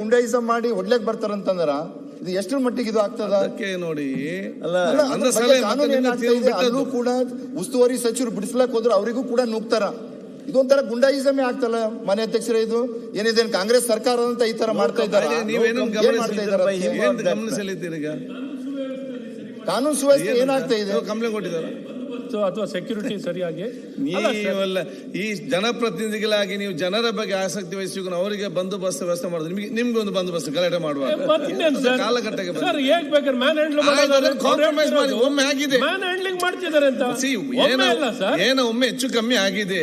ಗುಂಡಾಯಿಸಂ ಮಾಡಿ ಒಡ್ಲೆಕ್ ಬರ್ತಾರಂತಂದ್ರ ಇದು ಎಷ್ಟರ ಮಟ್ಟಿಗೆ ಇದು ಆಗ್ತದ? ಅದಕ್ಕೆ ನೋಡಿ ಅಲ್ಲೂ ಕೂಡ ಉಸ್ತುವಾರಿ ಸಚಿವರು ಬಿಡಿಸ್ಲಾಕ್ ಹೋದ್ರೆ ಅವರಿಗೂ ಕೂಡ ನುಗ್ತಾರ. ಇದೊಂಥರ ಗುಂಡಾಯಿಸಮೇ ಆಗ್ತಲ್ಲ. ಮನೆ ಅಧ್ಯಕ್ಷರೇ, ಇದು ಏನಿದೆ ಕಾಂಗ್ರೆಸ್ ಸರ್ಕಾರ ಅಂತ ಈ ತರ ಮಾಡ್ತಾ ಇದ್ದಾರೆ. ಕಾನೂನು ಸುವ್ಯವಸ್ಥೆ ಏನಾಗ್ತಾ ಇದೆ? ಕಂಪ್ಲೇಂಟ್ ಕೊಟ್ಟಿದ್ದಾರೆ ಅಥವಾ ಸೆಕ್ಯೂರಿಟಿ ಸರಿಯಾಗಿ ನೀವಲ್ಲ. ಈ ಜನಪ್ರತಿನಿಧಿಗಳಾಗಿ ನೀವು ಜನರ ಬಗ್ಗೆ ಆಸಕ್ತಿ ವಹಿಸಿ ಅವರಿಗೆ ಬಂದೋಬಸ್ತ್ ವ್ಯವಸ್ಥೆ ಮಾಡಿದ್ರೆ ನಿಮ್ಗೆ ಒಂದು ಬಂದೋಬಸ್ತ್ ಗಲಾಟೆ ಮಾಡುವ ಕಾಲಘಟ್ಟಕ್ಕೆ ಕಾಂಪ್ರಮೈಸ್ ಮಾಡಿ ಒಮ್ಮೆ ಆಗಿದೆ ಮಾಡ್ತಿದ್ದಾರೆ ಅಂತ ಏನೋ ಒಮ್ಮೆ ಹೆಚ್ಚು ಕಮ್ಮಿ ಆಗಿದೆ.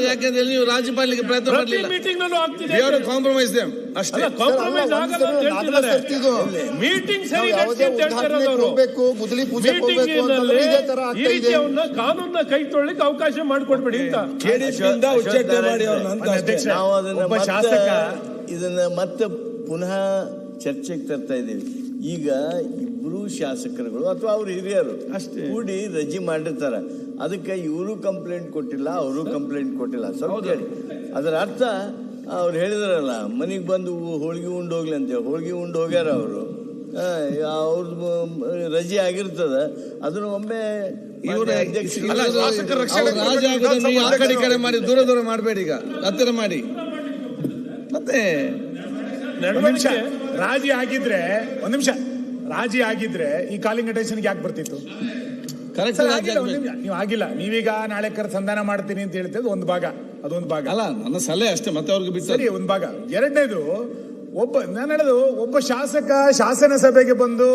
ಯಾಕೆಂದ್ರೆ ನೀವು ರಾಜ್ಯಪಾಲಿಗೆ ಪ್ರಯತ್ನ ಮಾಡಲಿಲ್ಲ. ಕಾಂಪ್ರಮೈಸ್ ಅಷ್ಟೇ. ಕಾನೂನ ಕೈ ತೊಳ್ಳಿಕ್ಕೆ ಅವಕಾಶ ಮಾಡಿಕೊಡ್ಬೇಡಿ ಅಂತ ಇದನ್ನ ಮತ್ತೆ ಪುನಃ ಚರ್ಚೆಗೆ ತರ್ತಾ ಇದ್ದೀವಿ. ಈಗ ಇಬ್ರು ಶಾಸಕರುಗಳು ಅಥವಾ ಅವ್ರ ಹಿರಿಯರು ಅಷ್ಟೇ ಕೂಡಿ ರಜೆ ಮಾಡಿರ್ತಾರ. ಅದಕ್ಕೆ ಇವರು ಕಂಪ್ಲೇಂಟ್ ಕೊಟ್ಟಿಲ್ಲ, ಅವರು ಕಂಪ್ಲೇಂಟ್ ಕೊಟ್ಟಿಲ್ಲ. ಸ್ವಲ್ಪ ಹೇಳಿ. ಅದರ ಅರ್ಥ ಅವ್ರು ಹೇಳಿದ್ರಲ್ಲ, ಮನೆಗೆ ಬಂದು ಹೋಳಿಗೆ ಉಂಡು ಹೋಗ್ಲಿ ಅಂತೇಳಿ ಹೋಳಿಗೆ ಉಂಡು ಹೋಗ್ಯಾರ ಅವರು. ಅವ್ರದ್ದು ರಜೆ ಆಗಿರ್ತದ. ಅದನ್ನು ಒಮ್ಮೆ ಕಡೆ ಮಾಡಿ ದೂರ ಮಾಡಬೇಡಿ. ಈಗ ಹತ್ತಿರ ಮಾಡಿ. ಮತ್ತೆ ರಾಜಿ ಆಗಿದ್ರೆ ಒಂದ್ ನಿಮಿಷ ರಾಜಿ ಆಗಿದ್ರೆ ಈ ಕಾಲಿಂಗ್ ಅಟೆನ್ಷನ್ಗೆ ಯಾಕೆ ಬರ್ತಿತ್ತು? ನೀವು ಆಗಿಲ್ಲ. ನೀವೀಗ ನಾಳೆ ಸಂಧಾನ ಮಾಡ್ತೀನಿ ಅಂತ ಹೇಳ್ತಿದ್ದು ಒಂದು ಭಾಗ, ಅದೊಂದು ಭಾಗ ಅಲ್ಲ, ನನ್ನ ಸಲಹೆ ಅಷ್ಟೇ. ಮತ್ತೆ ಅವ್ರಿಗೆ ಬಿಟ್ಟು ಸರಿ, ಒಂದು ಭಾಗ. ಎರಡನೇದು, ನಾನು ಹೇಳೋದು, ಒಬ್ಬ ಶಾಸಕ ಶಾಸನ ಸಭೆಗೆ ಬಂದು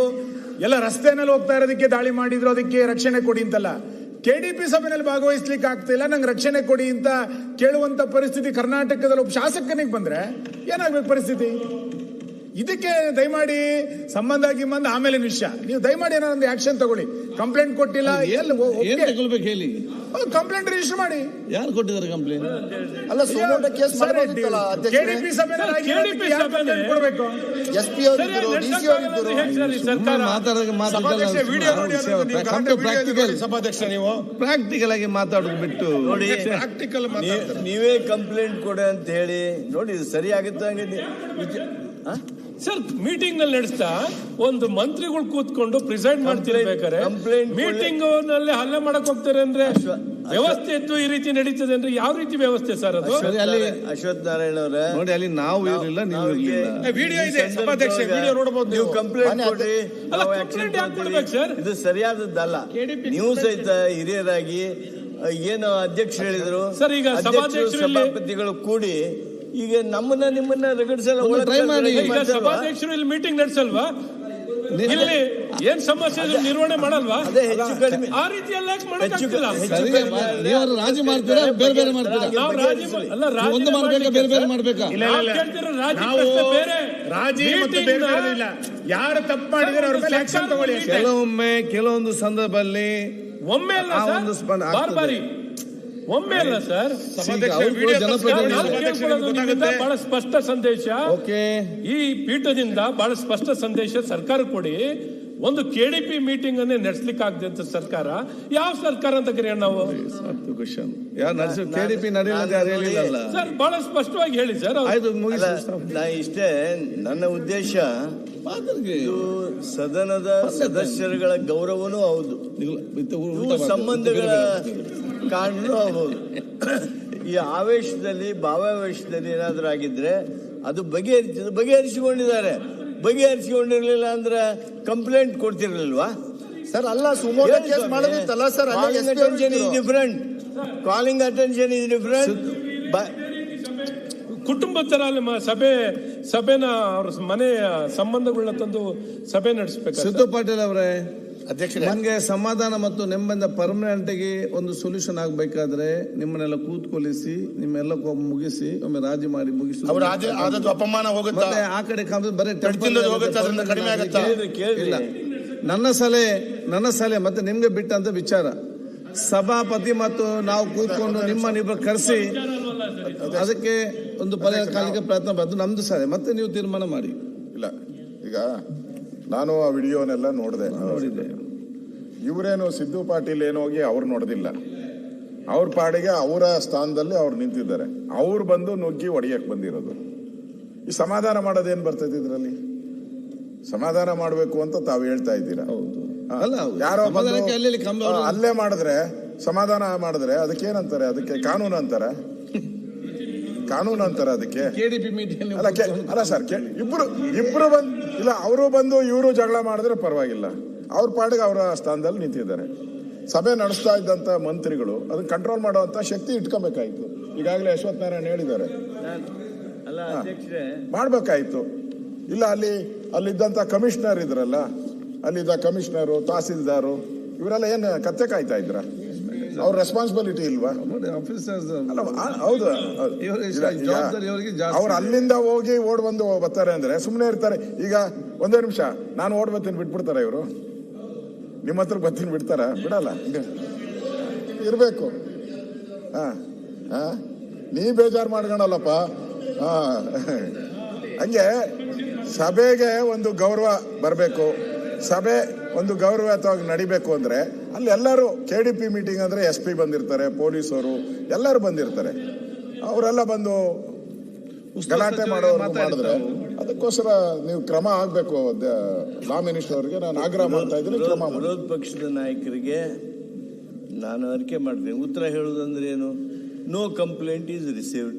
ಎಲ್ಲ ರಸ್ತೆನಲ್ಲಿ ಹೋಗ್ತಾ ಇರೋದಕ್ಕೆ ದಾಳಿ ಮಾಡಿದ್ರು, ಅದಕ್ಕೆ ರಕ್ಷಣೆ ಕೊಡಿ ಅಂತಲ್ಲ. KDP ಸಭೆಯಲ್ಲಿ ಭಾಗವಹಿಸ್ಲಿಕ್ಕೆ ಆಗ್ತಾ ಇಲ್ಲ, ನಂಗೆ ರಕ್ಷಣೆ ಕೊಡಿ ಅಂತ ಕೇಳುವಂತ ಪರಿಸ್ಥಿತಿ ಕರ್ನಾಟಕದಲ್ಲಿ ಒಬ್ಬ ಶಾಸಕನಿಗೆ ಬಂದ್ರೆ ಏನಾಗ್ಬೇಕು ಪರಿಸ್ಥಿತಿ? ಇದಕ್ಕೆ ದಯಮಾಡಿ ಸಂಬಂಧ ಆಮೇಲೆ ವಿಷಯ. ನೀವು ದಯಮಾಡಿ ಏನೋ ಒಂದು ಆಕ್ಷನ್ ತಗೊಳ್ಳಿ. ಕಂಪ್ಲೇಂಟ್ ಕೊಟ್ಟಿಲ್ಲ, ಹೇಳಿ, ಕಂಪ್ಲೇಂಟ್ ರಿಜಿಸ್ಟರ್ ಮಾಡಿ. ಯಾರು ಕೊಟ್ಟಿದ್ದಾರೆ ಕಂಪ್ಲೇಂಟ್? ಅಲ್ಲ, ಕೇಸ್ KDP ಕೊಡಬೇಕು. SP ಅವರಿದ್ದರು, DC ಅವರಿದ್ದರು. ಸಭಾಧ್ಯಕ್ಷ, ನೀವು ಪ್ರಾಕ್ಟಿಕಲ್ ಆಗಿ ಮಾತಾಡೋದು ಬಿಟ್ಟು ನೋಡಿ, ನೀವೇ ಕಂಪ್ಲೇಂಟ್ ಕೊಡ ಅಂತ ಹೇಳಿ ನೋಡಿ, ಇದು ಸರಿ ಆಗುತ್ತೆ. ಸರ್, ಮೀಟಿಂಗ್ ನಲ್ಲಿ ನಡೆಸ್ತಾ ಒಂದು ಮಂತ್ರಿಗಳು ಕೂತ್ಕೊಂಡು ಪ್ರಿಸೈಡ್ ಮಾಡ್ತಿರ್ಬೇಕಾರೆ ಮೀಟಿಂಗ್ ನಲ್ಲಿ ಹಲ್ಲೆ ಮಾಡಕ್ ಹೋಗ್ತಾರೆ ಅಂದ್ರೆ ವ್ಯವಸ್ಥೆ ಇದ್ದು ಈ ರೀತಿ ನಡೀತದೆ ಅಂದ್ರೆ ಯಾವ ರೀತಿ ವ್ಯವಸ್ಥೆ ಸರ್ ಅದು? ಅಶ್ವಥ್ ನಾರಾಯಣ ಅವರೇ ನೋಡಿ, ಅಲ್ಲಿ ನಾವು ಇರಲಿಲ್ಲ, ನೀವು ವಿಡಿಯೋ ಇದೆ, ಸಭಾಧ್ಯಕ್ಷ ವಿಡಿಯೋ ನೋಡಬಹುದು. ನೀವು ಕಂಪ್ಲೇಂಟ್ ಕೊಡಿ, ಸರ್ ಇದು ಸರಿಯಾದದ್ದಲ್ಲ. ನೀವು ಸಹಿತ ಹಿರಿಯರಾಗಿ ಏನು ಅಧ್ಯಕ್ಷ ಹೇಳಿದ್ರು, ಸರ್, ಈಗ ಸಭಾಪತಿಗಳು ಕೂಡಿ ಈಗ ನಿಮ್ಮನ್ನ ರಗಡಿಸಲ್ಲ. ಸಭಾಧ್ಯಕ್ಷರು ಇಲ್ಲಿ ಮೀಟಿಂಗ್ ನಡೆಸಲ್ವಾ? ಇಲ್ಲಿ ಏನ್ ಸಮಸ್ಯೆ ನಿರ್ವಹಣೆ ಮಾಡಲ್ವಾ? ಆ ರೀತಿ ಎಲ್ಲ ರಾಜಿ ಮಾಡ್ತೀರಾ, ಬೇರೆ ಬೇರೆ ಮಾಡ್ತೀರಾ? ಒಂದು ಮಾಡ್ಬೇಕಾ, ಬೇರೆ ಬೇರೆ ಮಾಡ್ಬೇಕಾ? ರಾಜಿ ಮತ್ತು ಬೇರೆ ಇಲ್ಲ. ಯಾರು ತಪ್ಪು ಮಾಡಿದ್ರೆ ಅವ್ರ ಮೇಲೆ ಆಕ್ಷನ್ ತಗೊಳ್ಳಿ. ಕೆಲವೊಂದು ಸಂದರ್ಭದಲ್ಲಿ ಒಮ್ಮೆ ಅಲ್ಲ, ಬಾರಿ ಒಮ್ಮೆ ಅಲ್ಲ ಸರ್. ಬಹಳ ಸ್ಪಷ್ಟ ಸಂದೇಶ ಈ ಪೀಠದಿಂದ, ಬಹಳ ಸ್ಪಷ್ಟ ಸಂದೇಶ ಸರ್ಕಾರ ಕೊಡಿ. ಒಂದು KDP ಮೀಟಿಂಗ್ ಅನ್ನೇ ನಡೆಸಲಿಕ್ಕೆ ಆಗದೆ ಅಂತ ಸರ್ಕಾರ ಯಾವ ಸರ್ಕಾರ ಅಂತ ಕರೆಯೋಣ ನಾವು? KDP ನಡೆಯಲ್ಲ ಸರ್, ಬಹಳ ಸ್ಪಷ್ಟವಾಗಿ ಹೇಳಿ ಸರ್. ಇಷ್ಟೇ ನನ್ನ ಉದ್ದೇಶ. ಸದನದ ಸದಸ್ಯರುಗಳ ಗೌರವನೂ ಹೌದು, ಸಂಬಂಧಗಳ ಕಾರಣನೂ ಹೌದು. ಈ ಆವೇಶದಲ್ಲಿ, ಭಾವಾವೇಶದಲ್ಲಿ ಏನಾದ್ರೂ ಆಗಿದ್ರೆ ಅದು ಬಗೆಹರಿಸಿಕೊಂಡಿದ್ದಾರೆ. ಬಗೆಹರಿಸಿಕೊಂಡಿರ್ಲಿಲ್ಲ ಅಂದ್ರೆ ಕಂಪ್ಲೇಂಟ್ ಕೊಡ್ತಿರ್ಲಿಲ್ವಾ ಸರ್? ಅಲ್ಲ, ಕೇಸ್ ಮಾಡೋದಿತ್ತಲ್ಲ sir. Different, calling attention is different. ಕುಟುಂಬ ತರ ಸಭೆನ ಅವ್ರ ಮನೆ ಸಂಬಂಧಗಳನ್ನ ತಂದು ಸಭೆ ನಡೆಸಬೇಕು. ಸಿದ್ದು ಪಾಟೀಲ್ ಅವರೇ, ನಮ್ಗೆ ಸಮಾಧಾನ ಮತ್ತು ನೆಮ್ಮದಿ ಪರ್ಮನೆಂಟ್ ಆಗಿ ಒಂದು ಸೊಲ್ಯೂಷನ್ ಆಗ್ಬೇಕಾದ್ರೆ ನಿಮ್ಮನ್ನೆಲ್ಲ ಕೂತ್ಕೊಲಿಸಿ, ನಿಮ್ಮೆಲ್ಲ ಮುಗಿಸಿ ಒಮ್ಮೆ ರಾಜಿ ಮಾಡಿ ಮುಗಿಸಿ. ಅಪಮಾನ ಹೋಗುತ್ತೆ, ಆ ಕಡೆ ಬರೀ ಕಡಿಮೆ ಆಗುತ್ತೆ. ನನ್ನ ಸಲಹೆ ಮತ್ತೆ ನಿಮ್ಗೆ ಬಿಟ್ಟಂತ ವಿಚಾರ. ಸಭಾಪತಿ ಮತ್ತು ನಾವು ಕೂತ್ಕೊಂಡು ನಿಮ್ಮನ್ನಿಬ್ಬರು ಕರೆಸಿ ಅದಕ್ಕೆ ಒಂದು ಪರಿಹಾರ ಕಾಲಿಗೆ ಪ್ರಯತ್ನ ಬದ್ದು ನಮ್ದು ಸಲಹೆ. ಮತ್ತೆ ನೀವು ತೀರ್ಮಾನ ಮಾಡಿ. ಇಲ್ಲ, ಈಗ ನಾನು ಆ ವಿಡಿಯೋನೆಲ್ಲ ನೋಡಿದೆ. ಇವರೇನು ಸಿದ್ದು ಪಾಟೀಲ್ ಏನೋ ಹೋಗಿ ಅವ್ರು ನೋಡೋದಿಲ್ಲ, ಅವ್ರ ಪಾಡಿಗೆ ಅವರ ಸ್ಥಾನದಲ್ಲಿ ಅವ್ರು ನಿಂತಿದ್ದಾರೆ. ಅವ್ರು ಬಂದು ನುಗ್ಗಿ ಹೊಡೆಯಕ್ ಬಂದಿರೋದು. ಈ ಸಮಾಧಾನ ಮಾಡೋದೇನ್ ಬರ್ತೈತಿ ಇದರಲ್ಲಿ? ಸಮಾಧಾನ ಮಾಡಬೇಕು ಅಂತ ತಾವು ಹೇಳ್ತಾ ಇದ್ದೀರಾ. ಅಲ್ಲ, ಯಾರೋ ಬಂದು ಸಮಾಧಾನಕ್ಕೆ ಅಲ್ಲಿ ಕಂಬ ಅಲ್ಲೇ ಮಾಡಿದ್ರೆ, ಸಮಾಧಾನ ಮಾಡಿದ್ರೆ ಅದಕ್ಕೇನಂತಾರೆ? ಅದಕ್ಕೆ ಕಾನೂನು ಅಂತಾರೆ. ಕಾನೂನು ಅಂತಾರೆ ಅದಕ್ಕೆ. ಕೆಡಿಪಿ ಮೀಟಿಂಗ್ ಅಲ್ಲ ಸರ್, ಇಬ್ರು ಬಂದು ಇಲ್ಲ, ಅವರು ಬಂದು ಇವರು ಜಗಳ ಮಾಡಿದ್ರೆ ಪರವಾಗಿಲ್ಲ. ಅವ್ರ ಪಾಡಿಗೆ ಅವರ ಸ್ಥಾನದಲ್ಲಿ ನಿಂತಿದ್ದಾರೆ. ಸಭೆ ನಡೆಸ್ತಾ ಇದ್ದಂತ ಮಂತ್ರಿಗಳು ಅದನ್ನ ಕಂಟ್ರೋಲ್ ಮಾಡುವಂತ ಶಕ್ತಿ ಇಟ್ಕೋಬೇಕಾಯ್ತು. ಈಗಾಗಲೇ ಯಶವಂತ ನಾರಾಯಣ ಹೇಳಿದ್ದಾರೆ, ಅಲ್ಲ ಅಧ್ಯಕ್ಷರೇ, ಮಾಡ್ಬೇಕಾಯ್ತು. ಇಲ್ಲ, ಅಲ್ಲಿದ್ದಂತ ಕಮಿಷನರ್ ಇದ್ರಲ್ಲ, ಅಲ್ಲಿದ್ದ ಕಮಿಷನರು, ತಹಸೀಲ್ದಾರು ಇವರೆಲ್ಲ ಏನ್ ಕತ್ತೆ ಕಾಯ್ತಾ ಇದ್ರ? ಅವ್ರ ರೆಸ್ಪಾನ್ಸಿಬಿಲಿಟಿ ಇಲ್ವಾ? ಆಫೀಸರ್ಸ್ ಅಲ್ಲ, ಹೌದು. ಅವ್ರು ಅಲ್ಲಿಂದ ಹೋಗಿ ಓಡ್ ಬಂದು ಬರ್ತಾರೆ ಅಂದ್ರೆ ಸುಮ್ಮನೆ ಇರ್ತಾರೆ. ಈಗ ಒಂದೇ ನಿಮಿಷ ನಾನು ಓಡ್ ಬರ್ತೀನಿ ಬಿಟ್ಬಿಡ್ತಾರ ಇವರು? ನಿಮ್ಮ ಹತ್ರ ಬರ್ತೀನಿ ಬಿಡ್ತಾರ? ಬಿಡಲ್ಲ. ಇರ್ಬೇಕು. ನೀ ಬೇಜಾರು ಮಾಡ್ಕೊಳಲ್ಲಪ್ಪ. ಹಂಗೆ ಸಭೆಗೆ ಒಂದು ಗೌರವ ಬರಬೇಕು. ಸಭೆ ಒಂದು ಗೌರವಯುತವಾಗಿ ನಡಿಬೇಕು ಅಂದ್ರೆ ಅಲ್ಲಿ ಎಲ್ಲರೂ KDP ಮೀಟಿಂಗ್ ಅಂದ್ರೆ SP ಬಂದಿರ್ತಾರೆ, ಪೊಲೀಸರು ಎಲ್ಲರೂ ಬಂದಿರ್ತಾರೆ. ಅವರೆಲ್ಲ ಬಂದು ಗಲಾಟೆ ಮಾಡಿದ್ರೆ ಅದಕ್ಕೋಸ್ಕರ ನೀವು ಕ್ರಮ ಆಗ್ಬೇಕು. ಲಾ ಮಿನಿಸ್ಟರ್ ಅವರಿಗೆ ನಾನು ಆಗ್ರಹ ಮಾಡ್ತಾ ಇದ್ದೀನಿ, ಕ್ರಮ ಮಾಡಿ. ವಿರೋಧ ಪಕ್ಷದ ನಾಯಕರಿಗೆ ನಾನು ಅರಿಕೆ ಮಾಡ್ತೀನಿ. ಉತ್ತರ ಹೇಳುವುದಂದ್ರೆ ಏನು? No complaint is received.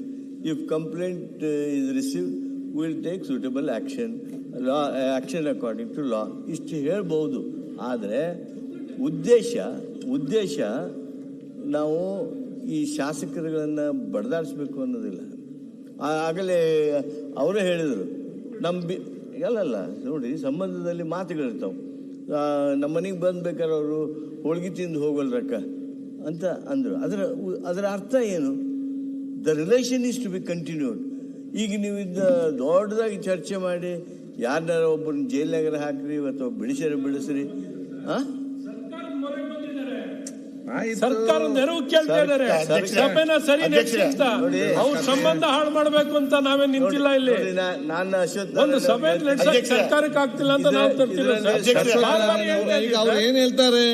If complaint is received will take suitable action according to law. ಇಷ್ಟು ಹೇಳ್ಬೋದು. ಆದರೆ ಉದ್ದೇಶ ನಾವು ಈ ಶಾಸಕರುಗಳನ್ನು ಬಡದಾಡಿಸ್ಬೇಕು ಅನ್ನೋದಿಲ್ಲ. ಆಗಲೇ ಅವರೇ ಹೇಳಿದರು, ಅಲ್ಲಲ್ಲ ನೋಡಿ, ಸಂಬಂಧದಲ್ಲಿ ಮಾತುಗಳಿರ್ತಾವೆ. ನಮ್ಮ ಮನೆಗೆ ಬಂದ್ಬೇಕಾದ್ರೆ ಅವರು ಹೋಳ್ಗೆ ತಿಂದು ಹೋಗಲ್ರಕ್ಕ ಅಂತ ಅಂದರು. ಅದರ ಅರ್ಥ ಏನು? The relation is to be continued. ಈಗ ನೀವು ದೊಡ್ಡದಾಗಿ ಚರ್ಚೆ ಮಾಡಿ ಯಾರನ್ನಾರ ಒಬ್ಬರನ್ನ ಜೈಲ್ನಾಗರ ಹಾಕ್ರಿ ಅಥವಾ ಬಿಡಿಸ್ರಿ. ಸರ್ಕಾರ ನೆರವು ಕೇಳ್ತಾ ಇದ್ದಾರೆ. ಸಭೆನ ಸರಿ ನಡೆಸಿಸ್ತಾ ಅವ್ರ ಸಂಬಂಧ ಹಾಳು ಮಾಡ್ಬೇಕು ಅಂತ ನಾವೇ ನಿಂತಿಲ್ಲ. ಇಲ್ಲಿ ನಾನು ಒಂದು ಸಭೆ ಸರ್ಕಾರಕ್ಕೆ ಆಗ್ತಿಲ್ಲ ಅಂತ ನಾವು ತರ್ತಿಲ್ಲ. ಈಗ ಅವ್ರು ಏನ್ ಹೇಳ್ತಾರೆ?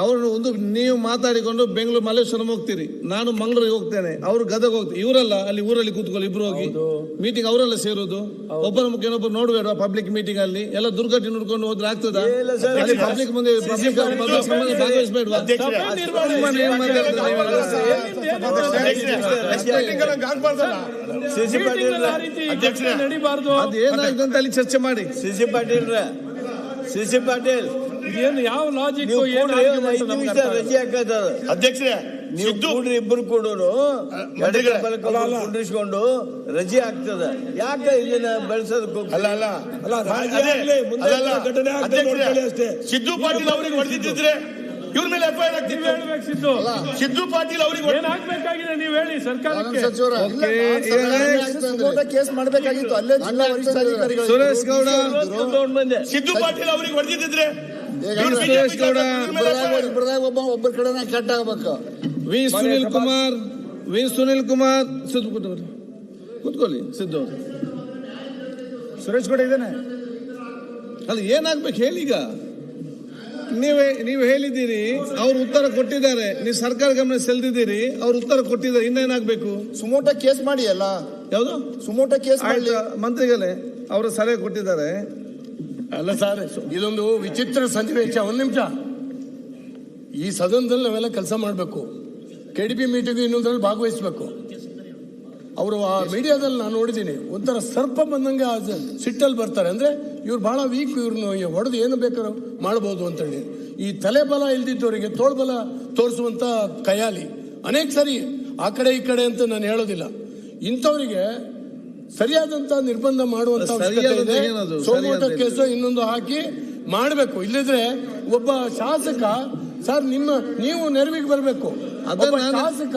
ಅವ್ರು ಒಂದು ನೀವು ಮಾತಾಡಿಕೊಂಡು ಬೆಂಗಳೂರು ಮಲ್ಲೇಶ್ವರಂ ಹೋಗ್ತೀರಿ, ನಾನು ಮಂಗಳೂರಿಗೆ ಹೋಗ್ತೇನೆ, ಅವ್ರು ಗದಗ ಹೋಗ್ತಾರೆ. ಇವರಲ್ಲ ಅಲ್ಲಿ ಊರಲ್ಲಿ ಕೂತ್ಕೊಳ್ಳಿ, ಇಬ್ರು ಹೋಗಿ ಮೀಟಿಂಗ್ ಅವರೆಲ್ಲ ಸೇರೋದು. ಒಬ್ಬರ ಮುಖ್ಯ ಇನ್ನೊಬ್ಬರು ನೋಡಬೇಡ ಪಬ್ಲಿಕ್ ಮೀಟಿಂಗ್ ಅಲ್ಲಿ ಎಲ್ಲ ದುರ್ಘಟನೆ ನೋಡ್ಕೊಂಡು ಹೋದ್ರೆ ಆಗ್ತದ? ಅಲ್ಲಿ ಪಬ್ಲಿಕ್ ಮುಂದೆ ಭಾಗವಹಿಸಬೇಡ್ವಾ? ನಡಿಬಾರ್ದು. ಅದೇನಾಗಿದೆ ಅಂತ ಅಲ್ಲಿ ಚರ್ಚೆ ಮಾಡಿ. ಸಿ ಪಾಟೀಲ್ ಏನು ಯಾವ ಲಾಜಿಕ್ ರಜೆ ಹಾಕದ ಅಧ್ಯಕ್ಷರೇ? ನೀವು ಕೂಡ್ರಿ, ಇಬ್ಬರು ಕೂಡ ಕುಂಡ್ರಿಸ್ಕೊಂಡು ರಜೆ ಆಗ್ತದ. ಯಾಕೆ ಇದನ್ನ ಬೆಳೆಸೋದಕ್ಕೆ ಸಿದ್ದು ಪಾಟೀಲ್ ಅವ್ರಿಗೆ ಹೊಡೆದಿದ್ರೆ ಇವ್ರ ಮೇಲೆ FIR ಆಗ್ತಿತ್ತು. ಸಿದ್ದು ಪಾಟೀಲ್ ಅವ್ರಿಗೆ ಏನಾಗಬೇಕಾಗಿದೆ ನೀವು ಹೇಳಿ ಸರ್ಕಾರಕ್ಕೆ. ಕೇಸ್ ಮಾಡಬೇಕಾಗಿತ್ತು ಅಲ್ಲೇ ಜಿಲ್ಲಾ ವರಿಷ್ಠಾಧಿಕಾರಿಗಳು. ಸುರೇಶ್ ಗೌಡ, ಸಿದ್ದು ಪಾಟೀಲ್ ಅವ್ರಿಗೆ ಹೊಡೆದಿದ್ರೆ ಸುರೇಶ್ ಗೌಡ, ಒಬ್ಬರ ಕಡೆನ ಕೆಟ್ಟ ಆಗ್ಬೇಕು. ವಿ ಸುನಿಲ್ ಕುಮಾರ್ ಸಿದ್ದು ಕೂತ್ಕೊಳ್ಳಿ. ಸಿದ್ದು ಸುರೇಶ್ ಗೌಡ ಇದ್ದಾನೆ. ಅಲ್ಲ, ಏನಾಗ್ಬೇಕು ಹೇಳಿ? ಈಗ ನೀವು ಹೇಳಿದ್ದೀರಿ, ಅವ್ರು ಉತ್ತರ ಕೊಟ್ಟಿದ್ದಾರೆ, ನೀವು ಸರ್ಕಾರ ಗಮನ ಸೆಳೆದಿದ್ದೀರಿ, ಅವ್ರು ಉತ್ತರ ಕೊಟ್ಟಿದ್ದಾರೆ. ಇನ್ನೇನಾಗ್ಬೇಕು? ಸುಮೋಟ ಕೇಸ್ ಮಾಡಿ. ಅಲ್ಲ, ಯಾವುದು ಸುಮೋಟ ಕೇಸ್ ಮಾಡಿ. ಮಂತ್ರಿಗಳೇ ಅವರು ಸಲಹೆ ಕೊಟ್ಟಿದ್ದಾರೆ. ಅಲ್ಲ ಸರ್, ಇದೊಂದು ವಿಚಿತ್ರ ಸನ್ನಿವೇಶ. ಒಂದು ನಿಮಿಷ, ಈ ಸದನದಲ್ಲಿ ನಾವೆಲ್ಲ ಕೆಲಸ ಮಾಡಬೇಕು. KDP ಮೀಟಿಂಗ್ ಇನ್ನೊಂದ್ರಲ್ಲಿ ಭಾಗವಹಿಸಬೇಕು. ಅವರು ಆ ಮೀಡಿಯಾದಲ್ಲಿ ನಾನು ನೋಡಿದ್ದೀನಿ, ಒಂಥರ ಸರ್ಪ ಬಂದಂಗೆ ಸಿಟ್ಟಲ್ಲಿ ಬರ್ತಾರೆ. ಅಂದ್ರೆ ಇವ್ರು ಬಹಳ ವೀಕ್, ಇವ್ರನ್ನ ಹೊಡೆದು ಏನು ಬೇಕಾದ್ರೂ ಮಾಡ್ಬೋದು ಅಂತೇಳಿ. ಈ ತಲೆ ಬಲ ಇಲ್ದಿದ್ದವರಿಗೆ ತೋಳ್ಬಲ ತೋರಿಸುವಂತ ಕಯಾಲಿ ಅನೇಕ ಸರಿ ಆ ಕಡೆ ಈ ಕಡೆ ಅಂತ ನಾನು ಹೇಳೋದಿಲ್ಲ. ಇಂಥವರಿಗೆ ಸರಿಯಾದಂತ ನಿರ್ಬಂಧ ಮಾಡುವಂತ ಸೋಮೋಟ ಕೇಸು ಇನ್ನೊಂದು ಹಾಕಿ ಮಾಡಬೇಕು. ಇಲ್ಲದ್ರೆ ಒಬ್ಬ ಶಾಸಕ ಸರ್ ನೀವು ನೆರವಿಗೆ ಬರಬೇಕು. ಶಾಸಕ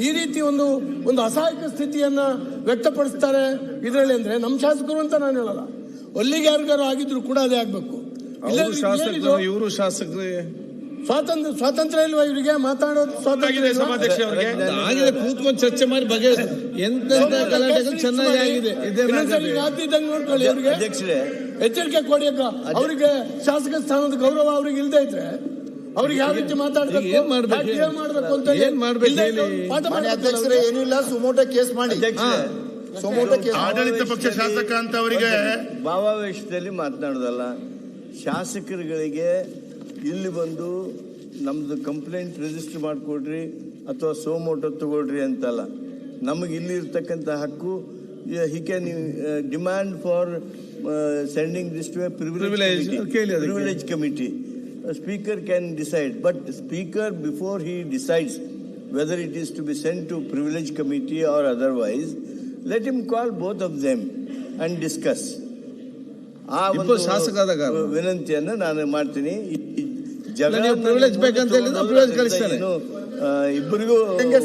ಈ ರೀತಿ ಒಂದು ಅಸಹಾಯಕ ಸ್ಥಿತಿಯನ್ನ ವ್ಯಕ್ತಪಡಿಸ್ತಾರೆ ಇದರಲ್ಲಿ ಅಂದ್ರೆ ನಮ್ಮ ಶಾಸಕರು ಅಂತ ನಾನು ಹೇಳಲ್ಲ, ಅಲ್ಲಿಗೆ ಯಾರಿಗಾರು ಆಗಿದ್ರು ಕೂಡ ಅದೇ ಆಗ್ಬೇಕು. ಇವರು ಶಾಸಕರೇ ಸ್ವಾತಂತ್ರ್ಯ ಇಲ್ವಾ ಇವರಿಗೆ? ಮಾತಾಡೋದು ಸ್ವಾತಂತ್ರ್ಯ ಆಗಿದೆ. ಕೂತ್ಕೊಂಡು ಚರ್ಚೆ ಮಾಡಿ ಬಗೆ ಎಂತೆಂತ ಗಲಾಟೆಗಳು ಚೆನ್ನಾಗಿ ಆಗಿದೆ. ಆಗ್ತಿದ್ದಂಗೆ ನೋಡ್ಕೊಳ್ಳಿ. ಅವ್ರಿಗೆ ಎಚ್ಚರಿಕೆ ಕೊಡಿ. ಅವರಿಗೆ ಶಾಸಕ ಸ್ಥಾನದ ಗೌರವ ಅವ್ರಿಗೆ ಇಲ್ದೇ ಇದ್ರೆ ಅವ್ರಿಗೆ ಯಾವ ರೀತಿ ಮಾತಾಡ್ಬೇಕು, ಈಗ ಏನ್ ಮಾಡ್ಬೇಕು? ಯಾಕೆ ಏನ್ ಮಾಡ್ಬೇಕು ಅಂತ ಏನ್ ಮಾಡ್ಬೇಕು ಹೇಳಿ? ಪಾಠ ಮಾನ್ಯ ಮಾಡ್ಬೇಕು ಅಧ್ಯಕ್ಷರೇ, ಏನೂ ಇಲ್ಲ, ಸುಮೋಟೋ ಕೇಸ್ ಮಾಡಿ. ಸುಮೋಟೋ ಕೇಸ್ ಆಡಳಿತ ಪಕ್ಷ ಶಾಸಕ ಅಂತ ಅವರಿಗೆ ಭಾವಾವೇಶದಲ್ಲಿ ಮಾತನಾಡೋದಲ್ಲ. ಶಾಸಕರುಗಳಿಗೆ ಇಲ್ಲಿ ಬಂದು ನಮ್ದು ಕಂಪ್ಲೇಂಟ್ ರಿಜಿಸ್ಟರ್ ಮಾಡಿಕೊಡ್ರಿ ಅಥವಾ ಸೋಮೋಟೋ ತಗೊಳ್ರಿ ಅಂತಲ್ಲ. ನಮಗೆ ಇಲ್ಲಿ ಇರ್ತಕ್ಕಂಥ ಹಕ್ಕು, he can demand for sending this to a privilege committee. A speaker can decide, but the speaker, before he decides whether it is to be sent to privilege committee or otherwise, let him call both of them and discuss. ಆ ಒಂದು ವಿನಂತಿಯನ್ನು ನಾನು ಮಾಡ್ತೀನಿ. Privilege ಬೇಕಂತ ಹೇಳಿದ್ರೆ privilege ಕಳಿಸ್ತಾರೆ. ಇಬ್ಬರಿಗೂ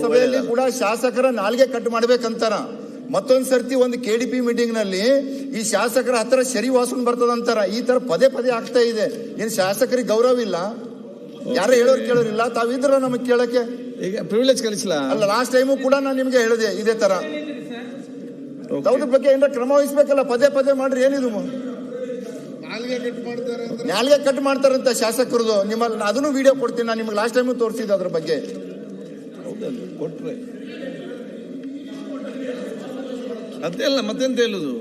ಸಭೆಯಲ್ಲಿ ಕೂಡ ಶಾಸಕರ ನಾಲ್ಗೆ ಕಟ್ ಮಾಡ್ಬೇಕಂತಾರ. ಮತ್ತೊಂದ್ ಸರ್ತಿ ಒಂದು KDP ಮೀಟಿಂಗ್ ನಲ್ಲಿ ಈ ಶಾಸಕರ ಹತ್ರ ಶರಿ ವಾಸನೆ ಬರ್ತದಂತಾರ. ಈ ತರ ಪದೇ ಪದೇ ಆಗ್ತಾ ಇದೆ. ಏನ್ ಶಾಸಕರಿಗೆ ಗೌರವ ಇಲ್ಲ? ಯಾರು ಹೇಳೋರು ಕೇಳೋರಿಲ್ಲ? ತಾವಿದ್ರ ನಮಗ್ ಕೇಳಕ್ಕೆ ಈಗ ಪ್ರಿವಿಲೇಜ್ ಕಳಿಸಲ್ಲ ಅಲ್ಲ. ಲಾಸ್ಟ್ ಟೈಮು ಕೂಡ ನಾನು ನಿಮ್ಗೆ ಹೇಳಿದೆ ಇದೇ ತರ. ಅದ್ರ ಬಗ್ಗೆ ಏನಾರ ಕ್ರಮ ವಹಿಸ್ಬೇಕಲ್ಲ. ಪದೇ ಪದೇ ಮಾಡ್ರಿ. ಏನಿದು ನಾಲ್ಗೆ ಕಟ್ ಮಾಡ್ತಾರಂತ ಶಾಸಕರದು. ನಿಮ್ಮಲ್ಲಿ ಅದನ್ನು ವಿಡಿಯೋ ಕೊಡ್ತೀನಿ ನಾನು ನಿಮ್ಗೆ. ಲಾಸ್ಟ್ ಟೈಮು ತೋರಿಸಿದೆ ಅದ್ರ ಬಗ್ಗೆ. ಕೊಟ್ರೆ ಅದೆಲ್ಲ ಮತ್ತೆಂತ ಹೇಳುದು?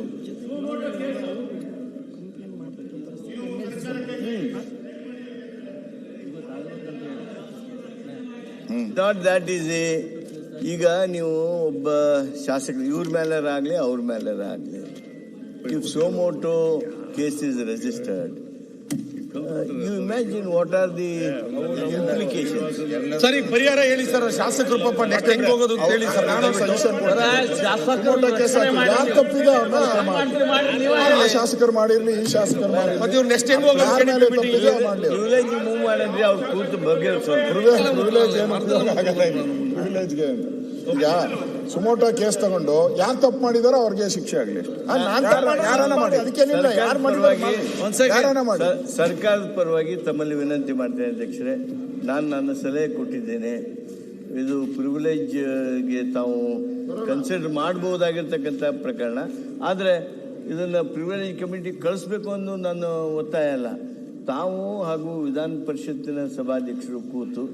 ನಾಟ್ ದ್ಯಾಟ್ ಈಸ್ ಈಗ ನೀವು ಒಬ್ಬ ಶಾಸಕರು ಇವ್ರ ಮೇಲಾಗಲಿ ಅವ್ರ ಮೇಲಾಗಲಿ, if suo motu case is registered, you imagine what are the implications. ಸರಿ, ಪರಿಹಾರ ಹೇಳಿ ಸರ್. ಶಾಸಕರು ಪಾಪ ನೆಕ್ಸ್ಟ್ ಹೆಂಗ್ ಹೋಗೋದು ಅಂತ ಹೇಳಿ ಸರ್. ಶಾಸಕರು ಮಾಡಿರ್ಲಿ, ಈ ಶಾಸಕರು ಮಾಡಿರ್ಲಿ, ಮತ್ತೆ ಇವ್ರು ನೆಕ್ಸ್ಟ್ ಹೆಂಗ್ ಹೋಗೋದು? ಪ್ರಿವಿಲೇಜ್ ಮೂವ್ ಮಾಡಿದ್ರೆ ಅವ್ರು ಕೂತು ಬಗ್ಗೆ ಪ್ರಿವಿಲೇಜ್ಗೆ ಈಗ ಸುಮೋಟೋ ಕೇಸ್ ತಗೊಂಡು ಯಾರು ತಪ್ಪು ಮಾಡಿದಾರೋ ಅವ್ರಿಗೆ ಶಿಕ್ಷೆ ಆಗಲಿ. ಸರ್ಕಾರದ ಪರವಾಗಿ ತಮ್ಮಲ್ಲಿ ವಿನಂತಿ ಮಾಡ್ತೇನೆ ಅಧ್ಯಕ್ಷರೇ. ನಾನು ನನ್ನ ಸಲಹೆ ಕೊಟ್ಟಿದ್ದೇನೆ. ಇದು ಪ್ರಿವಿಲೇಜ್ಗೆ ತಾವು ಕನ್ಸಿಡರ್ ಮಾಡಬಹುದಾಗಿರ್ತಕ್ಕಂಥ ಪ್ರಕರಣ. ಆದರೆ ಇದನ್ನು ಪ್ರಿವಿಲೇಜ್ ಕಮಿಟಿ ಕಳಿಸ್ಬೇಕು ಅನ್ನೋ ನನ್ನ ಒತ್ತಾಯ ಅಲ್ಲ. ತಾವು ಹಾಗೂ ವಿಧಾನ ಪರಿಷತ್ತಿನ ಸಭಾಧ್ಯಕ್ಷರು ಕೂತು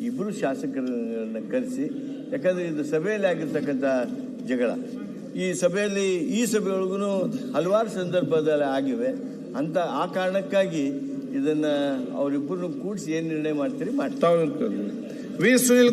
ಇಬ್ಬರು ಶಾಸಕರನ್ನ ಕರೆಸಿ, ಯಾಕಂದರೆ ಇದು ಸಭೆಯಲ್ಲಿ ಆಗಿರ್ತಕ್ಕಂಥ ಜಗಳ ಈ ಸಭೆಯೊಳಗೂ ಹಲವಾರು ಸಂದರ್ಭದಲ್ಲಿ ಆಗಿವೆ ಅಂತ. ಆ ಕಾರಣಕ್ಕಾಗಿ ಇದನ್ನು ಅವರಿಬ್ಬರನ್ನು ಕೂಡಿಸಿ ಏನು ನಿರ್ಣಯ ಮಾಡ್ತೀರಿ ಮಾಡ್ತಾರೆ. ವಿ ಸುನಿಲ್